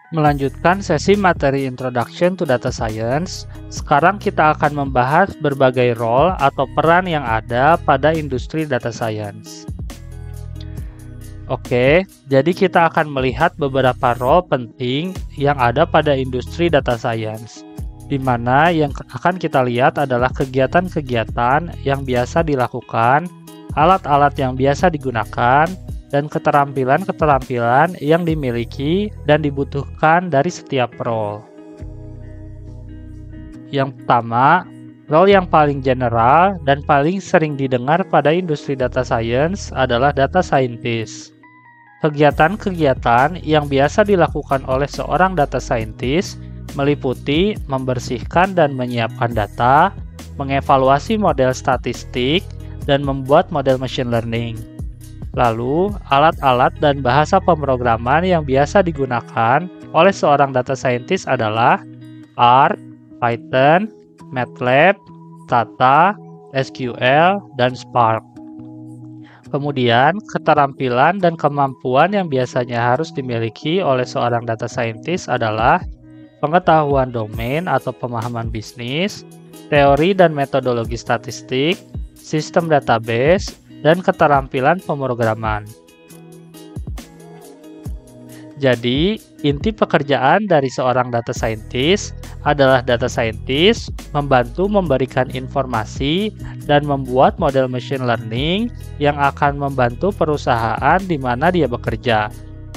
Melanjutkan sesi materi Introduction to Data Science, sekarang kita akan membahas berbagai role atau peran yang ada pada industri data science. Oke, jadi kita akan melihat beberapa role penting yang ada pada industri data science, di mana yang akan kita lihat adalah kegiatan-kegiatan yang biasa dilakukan, alat-alat yang biasa digunakan, dan keterampilan-keterampilan yang dimiliki dan dibutuhkan dari setiap role. Yang pertama, role yang paling general dan paling sering didengar pada industri data science adalah data scientist. Kegiatan-kegiatan yang biasa dilakukan oleh seorang data scientist meliputi membersihkan dan menyiapkan data, mengevaluasi model statistik, dan membuat model machine learning. Lalu, alat-alat dan bahasa pemrograman yang biasa digunakan oleh seorang data scientist adalah R, Python, MATLAB, Stata, SQL, dan Spark. Kemudian, keterampilan dan kemampuan yang biasanya harus dimiliki oleh seorang data scientist adalah pengetahuan domain atau pemahaman bisnis, teori dan metodologi statistik, sistem database, dan keterampilan pemrograman. Jadi, inti pekerjaan dari seorang data scientist adalah data scientist membantu memberikan informasi dan membuat model machine learning yang akan membantu perusahaan di mana dia bekerja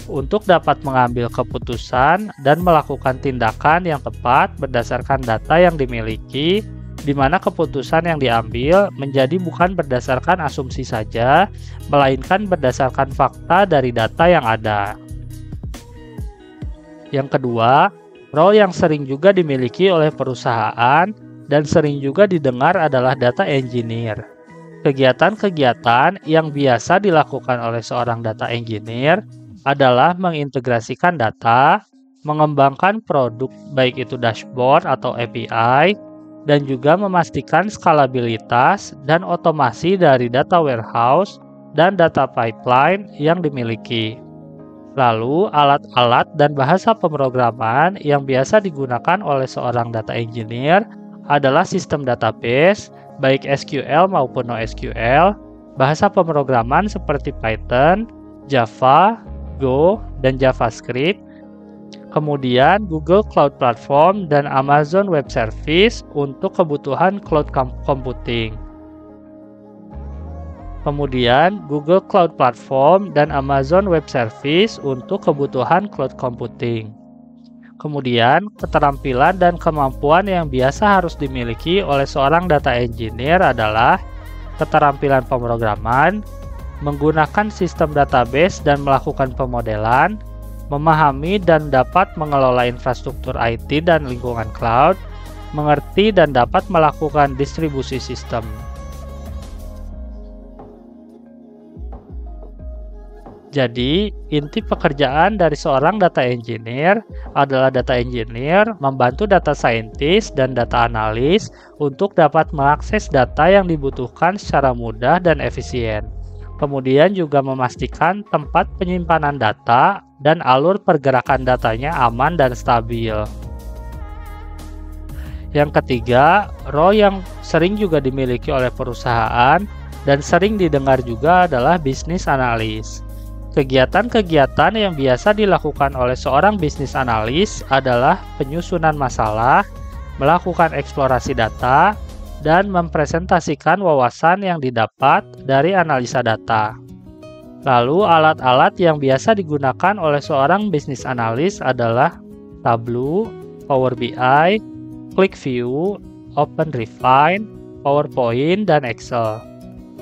untuk dapat mengambil keputusan dan melakukan tindakan yang tepat berdasarkan data yang dimiliki, di mana keputusan yang diambil menjadi bukan berdasarkan asumsi saja, melainkan berdasarkan fakta dari data yang ada. Yang kedua, role yang sering juga dimiliki oleh perusahaan dan sering juga didengar adalah data engineer. Kegiatan-kegiatan yang biasa dilakukan oleh seorang data engineer adalah mengintegrasikan data, mengembangkan produk baik itu dashboard atau API, dan juga memastikan skalabilitas dan otomasi dari data warehouse dan data pipeline yang dimiliki. Lalu, alat-alat dan bahasa pemrograman yang biasa digunakan oleh seorang data engineer adalah sistem database, baik SQL maupun NoSQL, bahasa pemrograman seperti Python, Java, Go, dan JavaScript, kemudian Google Cloud Platform dan Amazon Web Service untuk kebutuhan cloud computing. Kemudian Google Cloud Platform dan Amazon Web Service untuk kebutuhan cloud computing. Kemudian, keterampilan dan kemampuan yang biasa harus dimiliki oleh seorang data engineer adalah keterampilan pemrograman, menggunakan sistem database dan melakukan pemodelan, memahami dan dapat mengelola infrastruktur IT dan lingkungan cloud, mengerti dan dapat melakukan distribusi sistem. Jadi, inti pekerjaan dari seorang data engineer adalah data engineer membantu data scientist dan data analis untuk dapat mengakses data yang dibutuhkan secara mudah dan efisien. Kemudian juga memastikan tempat penyimpanan data dan alur pergerakan datanya aman dan stabil. Yang ketiga, role yang sering juga dimiliki oleh perusahaan dan sering didengar juga adalah business analyst. Kegiatan-kegiatan yang biasa dilakukan oleh seorang bisnis analis adalah penyusunan masalah, melakukan eksplorasi data, dan mempresentasikan wawasan yang didapat dari analisa data. Lalu, alat-alat yang biasa digunakan oleh seorang bisnis analis adalah Tableau, Power BI, QlikView, OpenRefine, PowerPoint, dan Excel.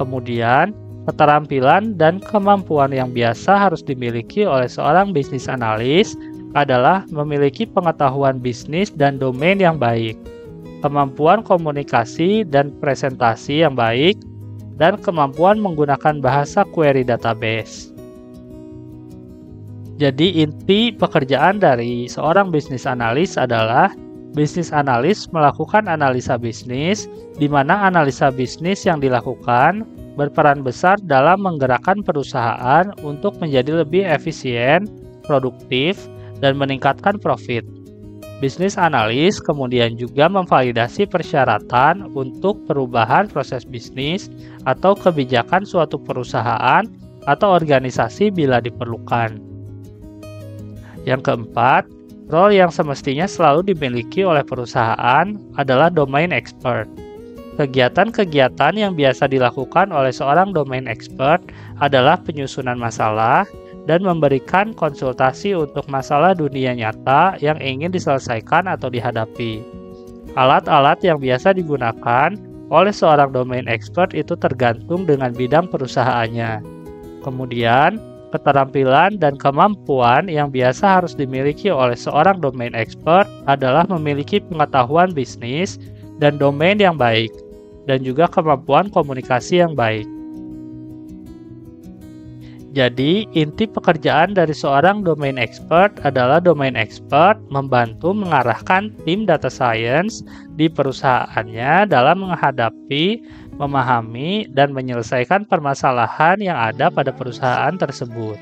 Kemudian, keterampilan dan kemampuan yang biasa harus dimiliki oleh seorang bisnis analis adalah memiliki pengetahuan bisnis dan domain yang baik, kemampuan komunikasi dan presentasi yang baik, dan kemampuan menggunakan bahasa query database. Jadi inti pekerjaan dari seorang bisnis analis adalah bisnis analis melakukan analisa bisnis, di mana analisa bisnis yang dilakukan berperan besar dalam menggerakkan perusahaan untuk menjadi lebih efisien, produktif, dan meningkatkan profit. Bisnis analis kemudian juga memvalidasi persyaratan untuk perubahan proses bisnis atau kebijakan suatu perusahaan atau organisasi bila diperlukan. Yang keempat, role yang semestinya selalu dimiliki oleh perusahaan adalah domain expert. Kegiatan-kegiatan yang biasa dilakukan oleh seorang domain expert adalah penyusunan masalah dan memberikan konsultasi untuk masalah dunia nyata yang ingin diselesaikan atau dihadapi. Alat-alat yang biasa digunakan oleh seorang domain expert itu tergantung dengan bidang perusahaannya. Kemudian, keterampilan dan kemampuan yang biasa harus dimiliki oleh seorang domain expert adalah memiliki pengetahuan bisnis dan domain yang baik, dan juga kemampuan komunikasi yang baik. Jadi, inti pekerjaan dari seorang domain expert adalah domain expert membantu mengarahkan tim data science di perusahaannya dalam menghadapi, memahami, dan menyelesaikan permasalahan yang ada pada perusahaan tersebut.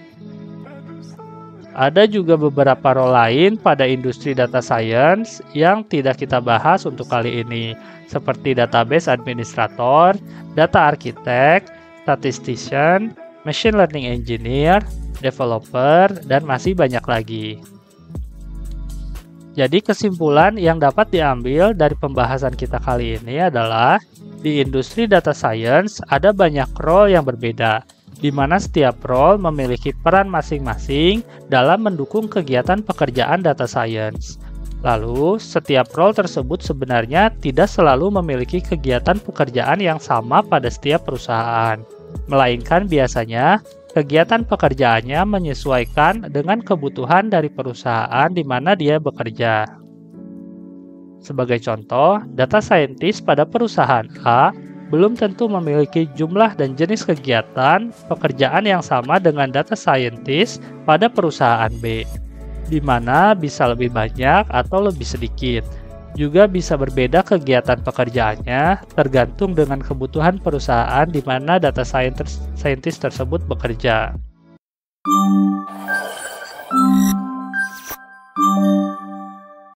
Ada juga beberapa role lain pada industri data science yang tidak kita bahas untuk kali ini, seperti database administrator, data architect, statistician, machine learning engineer, developer, dan masih banyak lagi. Jadi kesimpulan yang dapat diambil dari pembahasan kita kali ini adalah di industri data science ada banyak role yang berbeda, di mana setiap role memiliki peran masing-masing dalam mendukung kegiatan pekerjaan data science. Lalu, setiap role tersebut sebenarnya tidak selalu memiliki kegiatan pekerjaan yang sama pada setiap perusahaan, melainkan biasanya kegiatan pekerjaannya menyesuaikan dengan kebutuhan dari perusahaan di mana dia bekerja. Sebagai contoh, data scientist pada perusahaan A belum tentu memiliki jumlah dan jenis kegiatan pekerjaan yang sama dengan data scientist pada perusahaan B, di mana bisa lebih banyak atau lebih sedikit. Juga bisa berbeda kegiatan pekerjaannya tergantung dengan kebutuhan perusahaan di mana data scientist tersebut bekerja.